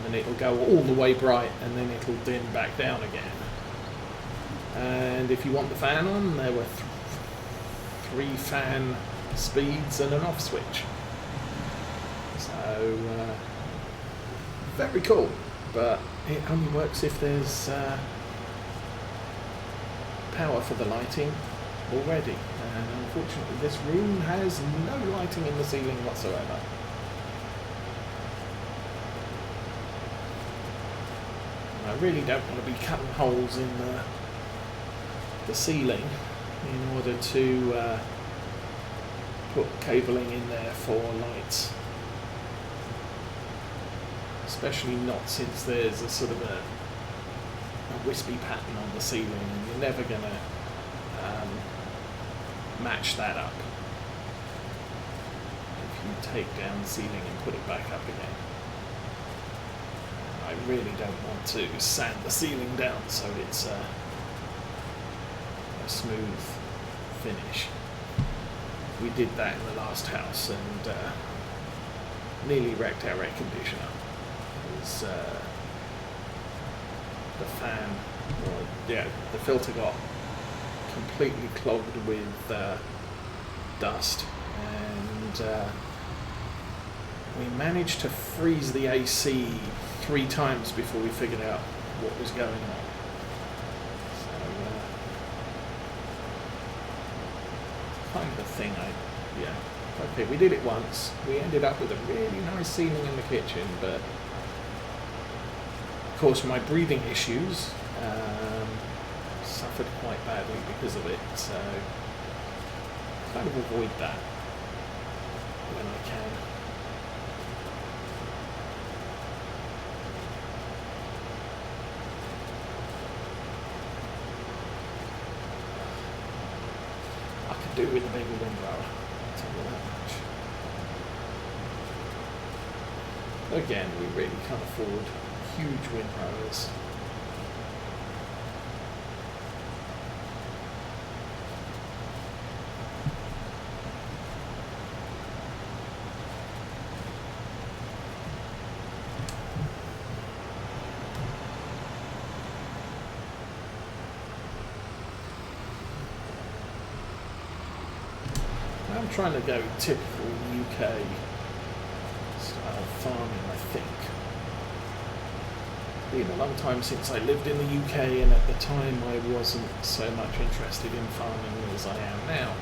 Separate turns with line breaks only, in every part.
and it'll go all the way bright and then it'll dim back down again. And if you want the fan on, there were 3 fan speeds and an off switch. So very cool, but it only works if there's power for the lighting already, and unfortunately this room has no lighting in the ceiling whatsoever. And I really don't want to be cutting holes in the ceiling in order to put cabling in there for lights, especially not since there's a sort of a wispy pattern on the ceiling, and you're never going to match that up if you take down the ceiling and put it back up again. I really don't want to sand the ceiling down so it's a smooth finish. We did that in the last house and nearly wrecked our air conditioner. It was the fan, or the filter got completely clogged with dust, and we managed to freeze the AC 3 times before we figured out what was going on. So kind of a thing okay, we did it once. We ended up with a really nice ceiling in the kitchen, but of course my breathing issues suffered quite badly because of it, so kind of avoid that when I can. I could do with a bigger windrower, I'll tell you that much. Again, we really can't afford huge windrowers. I'm trying to go typical UK style farming, I think. It's been a long time since I lived in the UK, and at the time I wasn't so much interested in farming as I am now.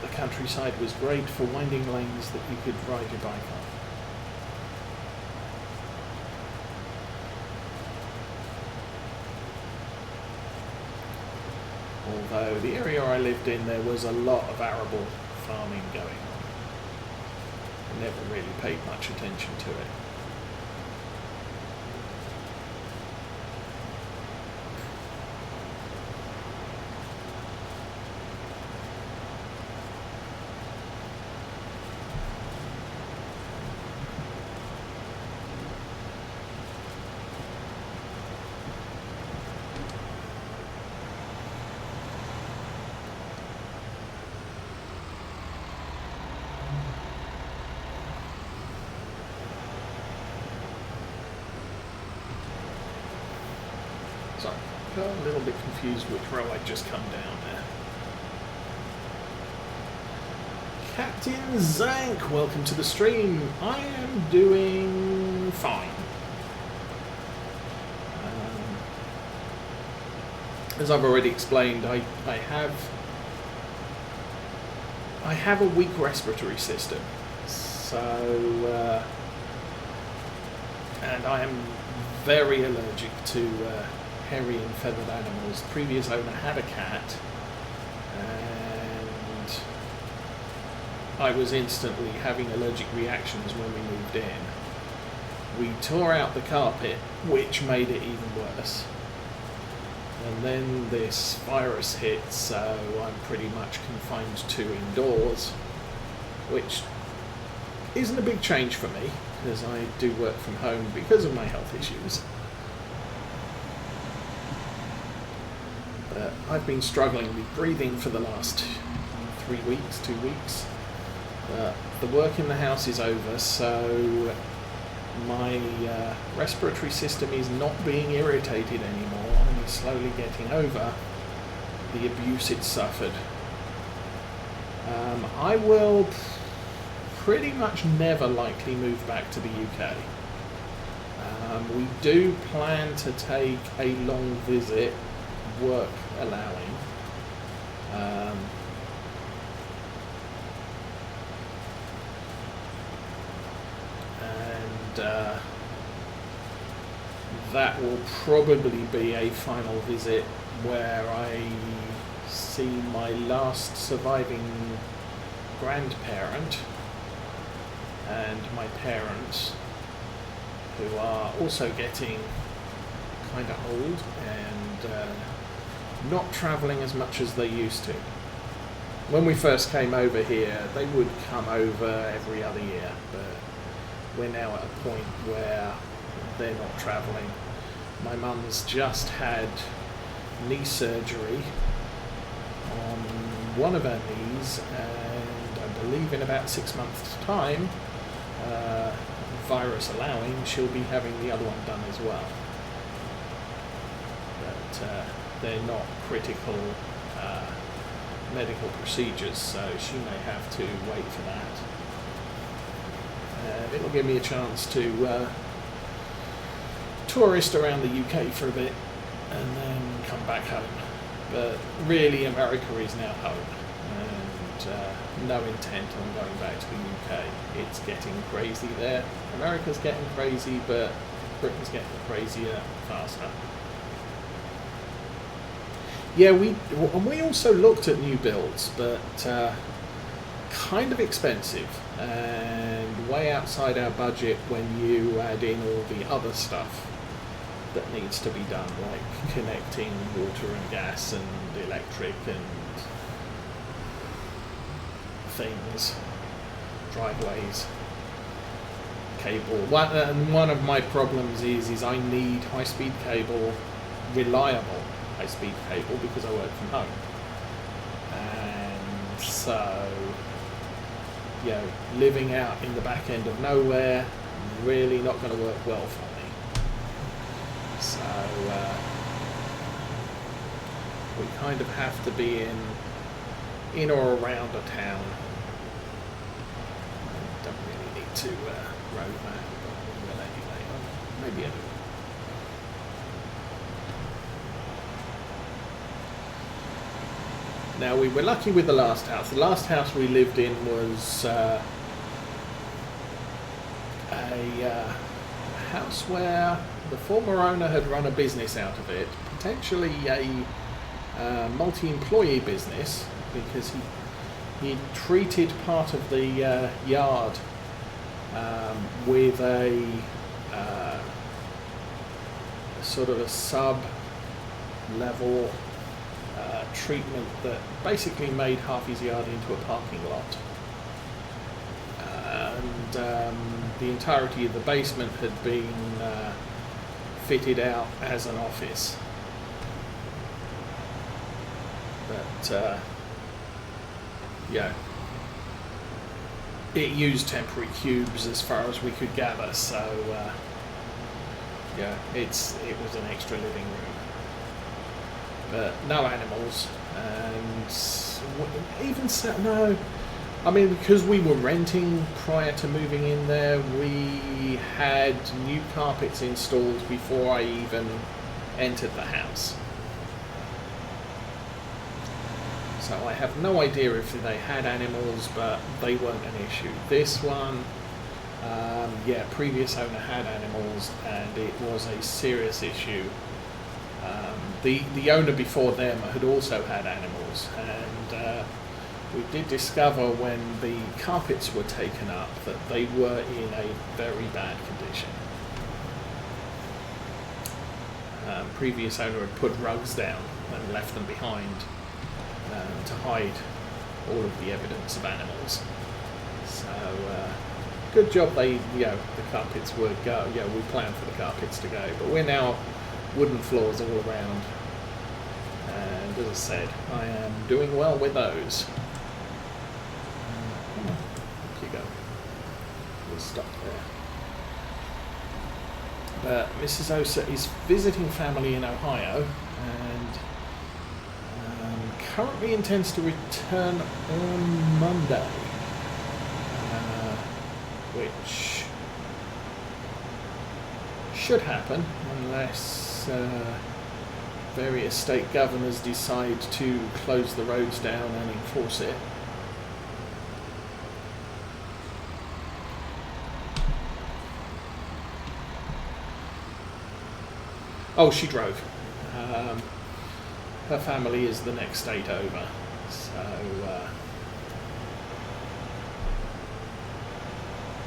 The countryside was great for winding lanes that you could ride your bike on. Although the area I lived in, there was a lot of arable farming going on. I never really paid much attention to it. Sorry, got a little bit confused which row I'd just come down there. Captain Zank, welcome to the stream. I am doing fine. As I've already explained, I have a weak respiratory system, so and I am very allergic to hairy and feathered animals. The previous owner had a cat, and I was instantly having allergic reactions when we moved in. We tore out the carpet, which made it even worse. And then this virus hit, so I'm pretty much confined to indoors, which isn't a big change for me, because I do work from home because of my health issues. But I've been struggling with breathing for the last 3 weeks, 2 weeks. The work in the house is over, so my respiratory system is not being irritated anymore, and is slowly getting over the abuse it suffered. I will pretty much never likely move back to the UK. We do plan to take a long visit, work allowing. That will probably be a final visit where I see my last surviving grandparent and my parents, who are also getting kind of old and not travelling as much as they used to. When we first came over here, they would come over every other year, but we're now at a point where they're not travelling. My mum's just had knee surgery on one of her knees, and I believe in about 6 months' time, virus allowing, she'll be having the other one done as well. But they're not critical medical procedures, so she may have to wait for that. It'll give me a chance to tourist around the UK for a bit and then come back home. But really, America is now home, and no intent on going back to the UK. It's getting crazy there. America's getting crazy, but Britain's getting crazier faster. Yeah, we also looked at new builds, but kind of expensive and way outside our budget when you add in all the other stuff that needs to be done, like connecting water and gas and electric and things, driveways, cable. One of my problems is I need high-speed cable, reliable high-speed cable, because I work from home. And so, you know, living out in the back end of nowhere, really not going to work well for me. So we kind of have to be in or around a town. Don't really need to road map, but we'll anyway. Maybe anyway. Now, we were lucky with the last house. The last house we lived in was a house where the former owner had run a business out of it, potentially a multi-employee business, because he treated part of the yard with a sort of a sub-level treatment that basically made half his yard into a parking lot. And the entirety of the basement had been fitted out as an office. But yeah, it used temporary cubes as far as we could gather, so yeah, it was an extra living room. But no animals, and even so, no. I mean, because we were renting prior to moving in there, we had new carpets installed before I even entered the house. So I have no idea if they had animals, but they weren't an issue. This one, yeah, previous owner had animals, and it was a serious issue. The owner before them had also had animals, and we did discover when the carpets were taken up that they were in a very bad condition. Previous owner had put rugs down and left them behind to hide all of the evidence of animals. So good job the carpets were go. Yeah, we planned for the carpets to go, but we're now wooden floors all around, and as I said, I am doing well with those. stop there. But Mrs. Osa is visiting family in Ohio and currently intends to return on Monday, which should happen unless various state governors decide to close the roads down and enforce it. Oh, she drove. Her family is the next state over, so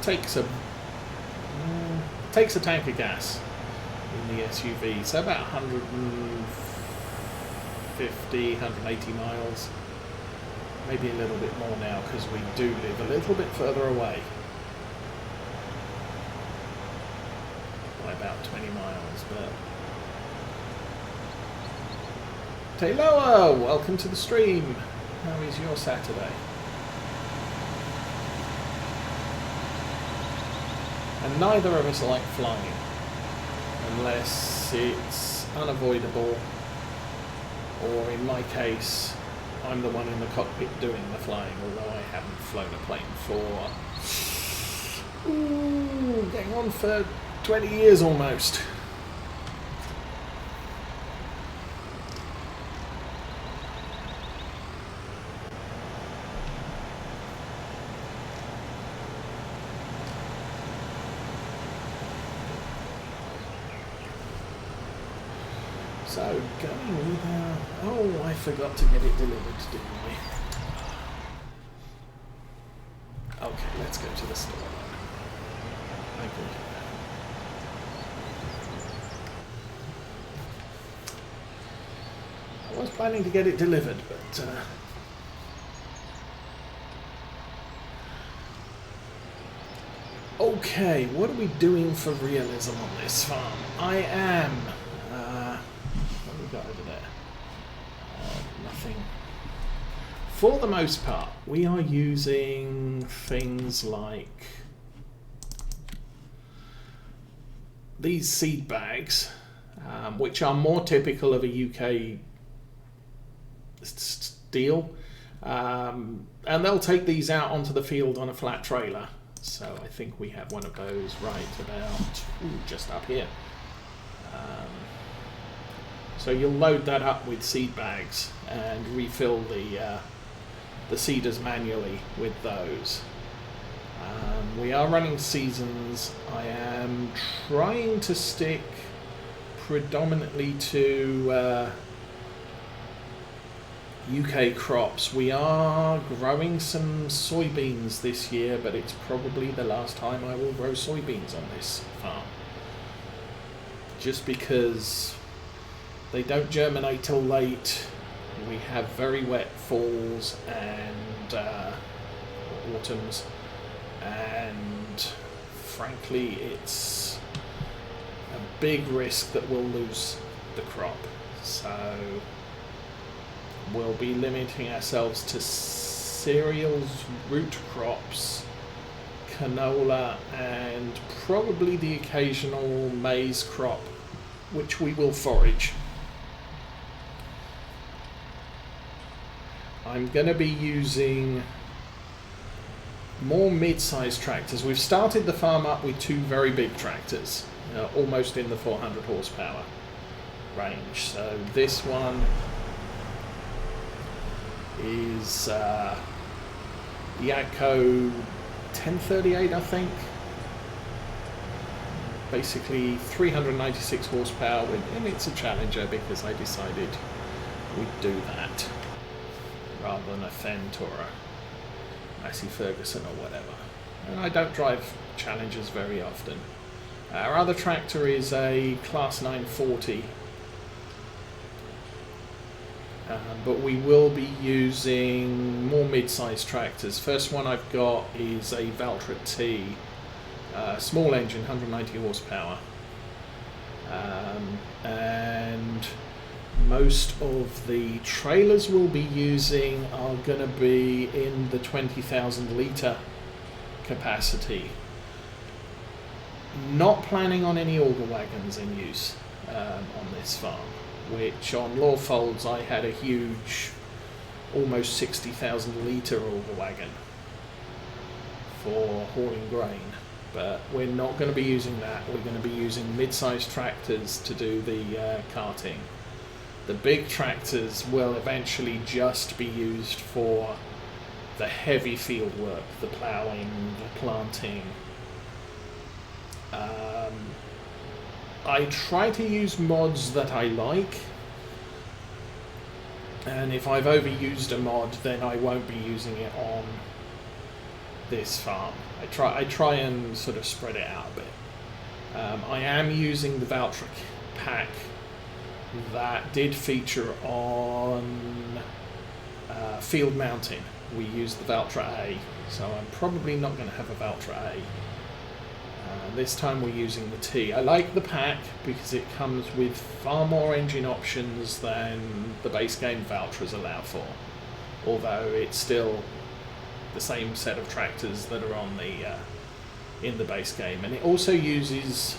takes a tank of gas in the SUV, so about 150, 180 miles, maybe a little bit more now because we do live a little bit further away by about 20 miles, but Taylor, welcome to the stream. How is your Saturday? And neither of us like flying, unless it's unavoidable, or in my case, I'm the one in the cockpit doing the flying, although I haven't flown a plane for getting on for 20 years almost. So, going with our... Oh, I forgot to get it delivered, didn't we? Okay, let's go to the store. I can do that. I was planning to get it delivered, but... Okay, what are we doing for realism on this farm? I am... what have we got over there? Nothing. For the most part, we are using things like these seed bags, which are more typical of a UK steel, and they'll take these out onto the field on a flat trailer. So I think we have one of those right about just up here. So you'll load that up with seed bags and refill the seeders manually with those. We are running seasons. I am trying to stick predominantly to UK crops. We are growing some soybeans this year, but it's probably the last time I will grow soybeans on this farm. Just because they don't germinate till late. We have very wet falls and autumns, and frankly it's a big risk that we'll lose the crop. So we'll be limiting ourselves to cereals, root crops, canola, and probably the occasional maize crop, which we will forage. I'm going to be using more mid-sized tractors. We've started the farm up with two very big tractors, almost in the 400 horsepower range. So this one is the AGCO 1038, I think. Basically 396 horsepower, and it's a Challenger because I decided we'd do that rather than a Fendt or a Massey Ferguson or whatever. And I don't drive Challengers very often. Our other tractor is a Class 940, but we will be using more mid-sized tractors. First one I've got is a Valtra T, small engine, 190 horsepower, and most of the trailers we'll be using are going to be in the 20,000 litre capacity. not planning on any auger wagons in use on this farm, which on Lawfolds I had a huge, almost 60,000 litre auger wagon for hauling grain. But we're not going to be using that. We're going to be using mid-sized tractors to do the carting. The big tractors will eventually just be used for the heavy field work, the ploughing, the planting. I try to use mods that I like, and if I've overused a mod, then I won't be using it on this farm. I try and sort of spread it out a bit. I am using the Valtra pack that did feature on field mounting. We used the Valtra A, so I'm probably not going to have a Valtra A. This time we're using the T. I like the pack because it comes with far more engine options than the base game Valtras allow for, although it's still the same set of tractors that are on the in the base game. And it also uses,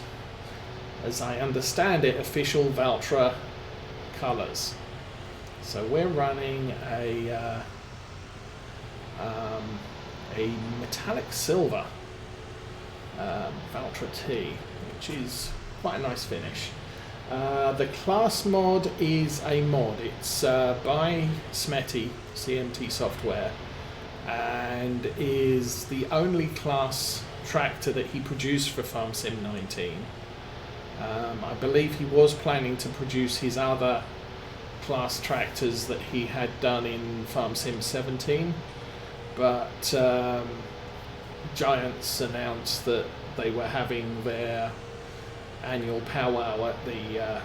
as I understand it, official Valtra colours. So we're running a metallic silver Valtra T, which is quite a nice finish. The class mod is a mod. It's by Smetty, CMT Software, and is the only class tractor that he produced for FS19. I believe he was planning to produce his other class tractors that he had done in FS17, but Giants announced that they were having their annual powwow at the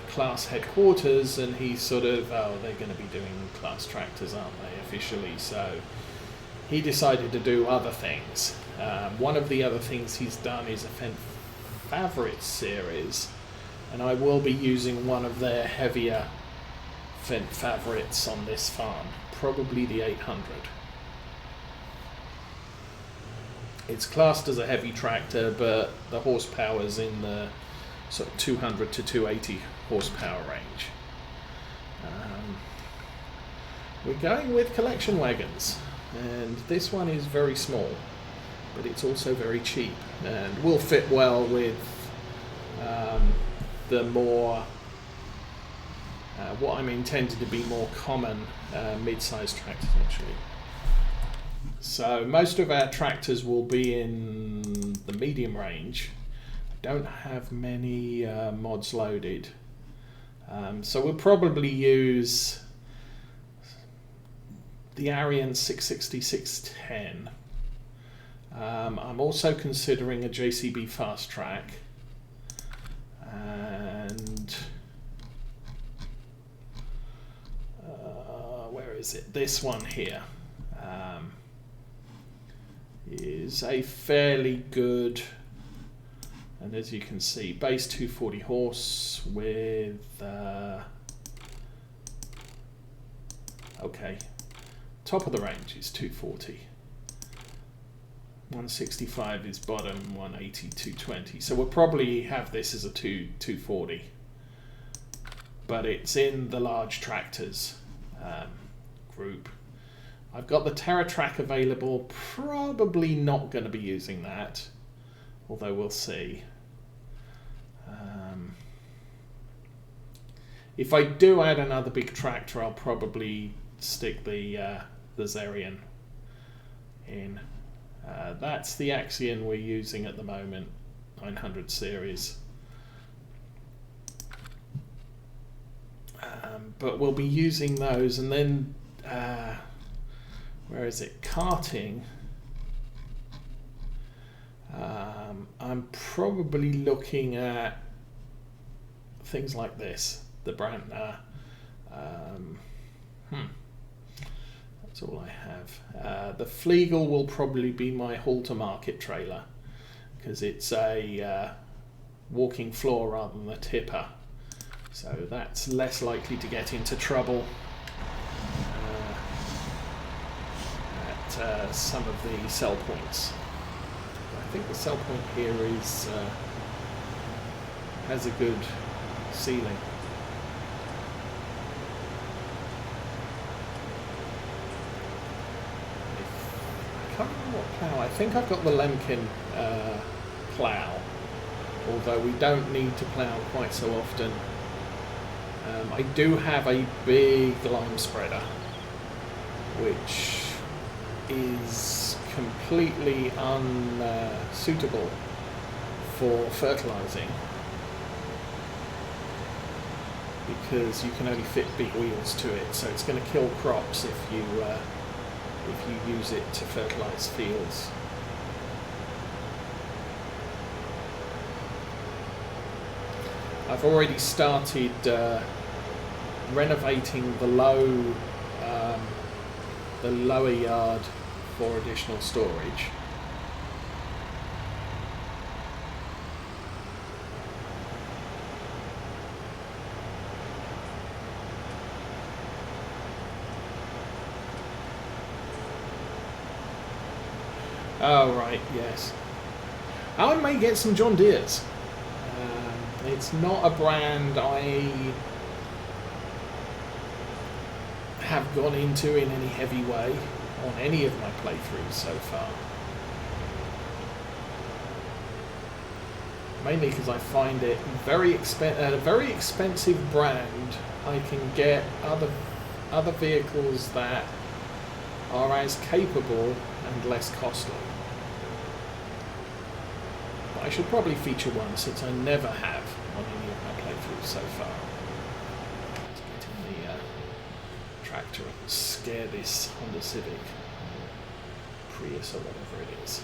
class headquarters, and he sort of, they're going to be doing class tractors, aren't they, officially? So he decided to do other things. One of the other things he's done is a Favorites series, and I will be using one of their heavier Favorites on this farm, probably the 800. It's classed as a heavy tractor, but the horsepower's in the sort of 200 to 280 horsepower range. We're going with collection wagons, and this one is very small, but it's also very cheap and will fit well with the more what I'm intended to be more common mid-sized tractors actually. So most of our tractors will be in the medium range. I don't have many mods loaded, so we'll probably use the Arian 660-610. I'm also considering a JCB Fast Track, and where is it? This one here is a fairly good, and as you can see, base 240 horse with okay, top of the range is 240. 165 is bottom, 180, 220. So we'll probably have this as a 240. But it's in the large tractors group. I've got the TerraTrack available, probably not going to be using that, although we'll see. If I do add another big tractor, I'll probably stick the Zerion in. That's the Axion we're using at the moment, 900 series. But we'll be using those, and then where is it? Karting. I'm probably looking at things like this, the Brantner. That's all I have. The Flegel will probably be my haul-to-market trailer, because it's a walking floor rather than a tipper. So that's less likely to get into trouble at some of the sell points. think the sell point here is has a good ceiling. I can't remember what plough. I think I've got the Lemkin plough, although we don't need to plough quite so often. I do have a big lime spreader, which is completely unsuitable for fertilizing because you can only fit big wheels to it, so it's going to kill crops if you use it to fertilize fields. I've already started renovating the lower yard for additional storage. Oh right, yes. I may get some John Deeres. It's not a brand I have gone into in any heavy way on any of my playthroughs so far. Mainly because I find it very a very expensive brand. I can get other vehicles that are as capable and less costly. But I should probably feature one since I never have on any of my playthroughs so far. Let's get in the tractor and scare this Honda Civic, Prius or whatever it is.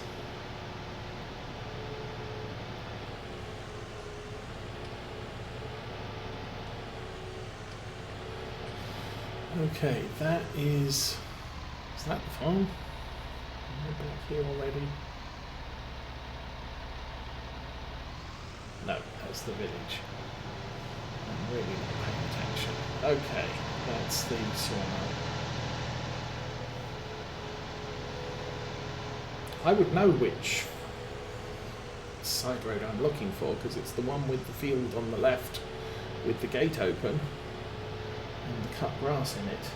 Okay, that is that the farm? Am I back here already? No, that's the village. I'm really not paying attention. Okay, that's the sawmill. I would know which side road I'm looking for because it's the one with the field on the left with the gate open and the cut grass in it.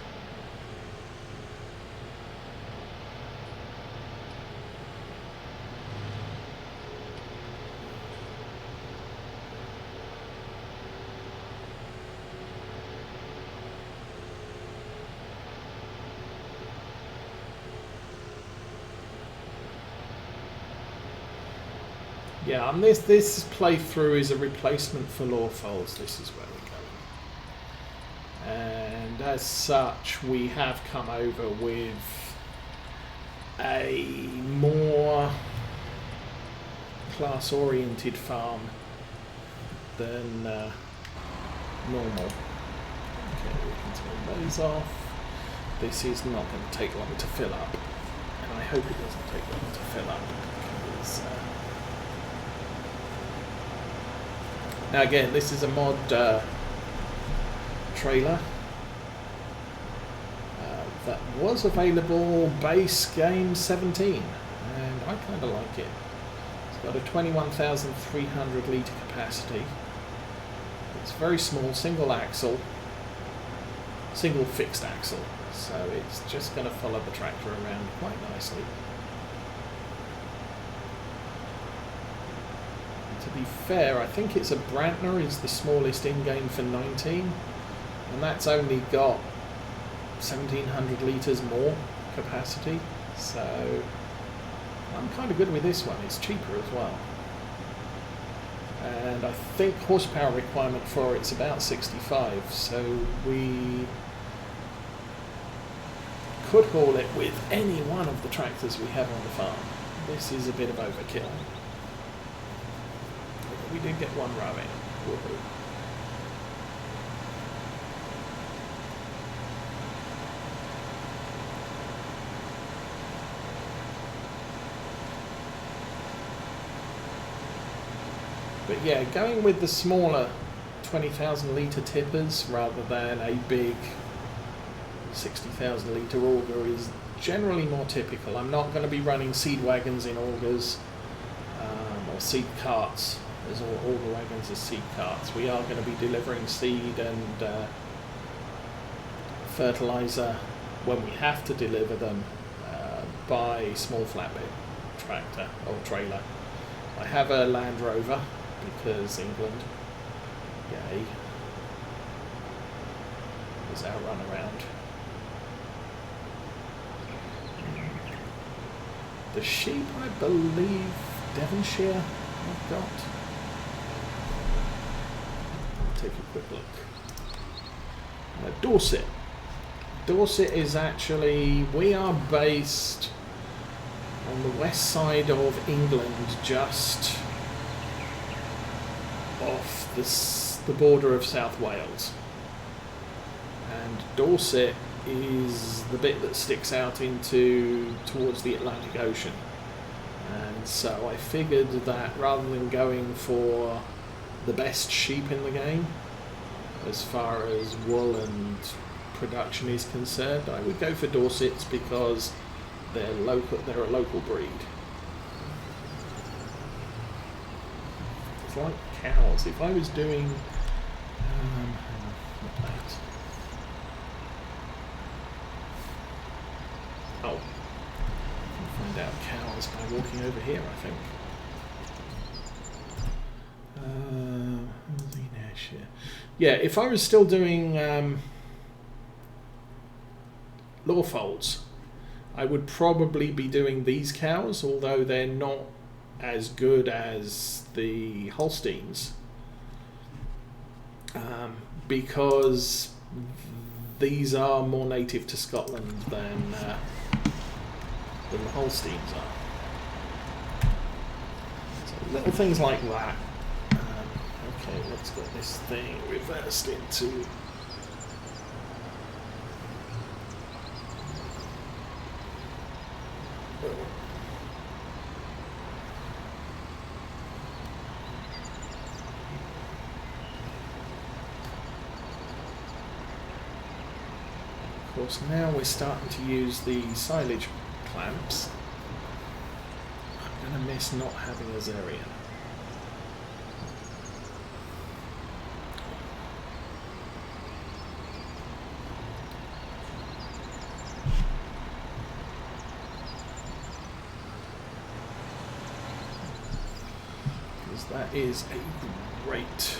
Yeah, and this playthrough is a replacement for Lawfolds. This is where we're going. And as such, we have come over with a more class-oriented farm than normal. Okay, we can turn those off. This is not going to take long to fill up. And I hope it doesn't take long to fill up. Because, now again, this is a mod trailer that was available base game 17, and I kind of like it. It's got a 21,300 litre capacity. It's very small, single fixed axle, so it's just going to follow the tractor around quite nicely. To be fair, I think it's a Brantner is the smallest in-game for 19, and that's only got 1,700 litres more capacity, so I'm kind of good with this one. It's cheaper as well. And I think horsepower requirement for it's about 65, so we could haul it with any one of the tractors we have on the farm. This is a bit of overkill. We did get one row in. Woohoo. But yeah, going with the smaller 20,000 litre tippers rather than a big 60,000 litre auger is generally more typical. I'm not going to be running seed wagons in augers. or seed carts, as all the wagons are seed carts. We are going to be delivering seed and fertilizer when we have to deliver them by small flatbed tractor or trailer. I have a Land Rover because England, yay, is our run around. The sheep, I believe, Devonshire, I've got. I'll take a quick look. Dorset. Dorset is actually, we are based on the west side of England, just off the border of South Wales. And Dorset is the bit that sticks out towards the Atlantic Ocean. And so I figured that rather than going for the best sheep in the game, as far as wool and production is concerned, I would go for Dorsets because they're local. They're a local breed. It's like cows. If I was doing, not that. Oh, I can find out cows by walking over here, I think. Yeah, if I was still doing law folds, I would probably be doing these cows, although they're not as good as the Holsteins, because these are more native to Scotland than the Holsteins are. So little things like that. Okay, let's get this thing reversed into. Of course, now we're starting to use the silage clamps. I'm going to miss not having a Zerian. That is a great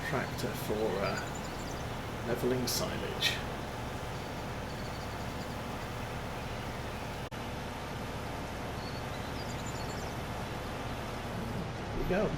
tractor for levelling silage. There we go.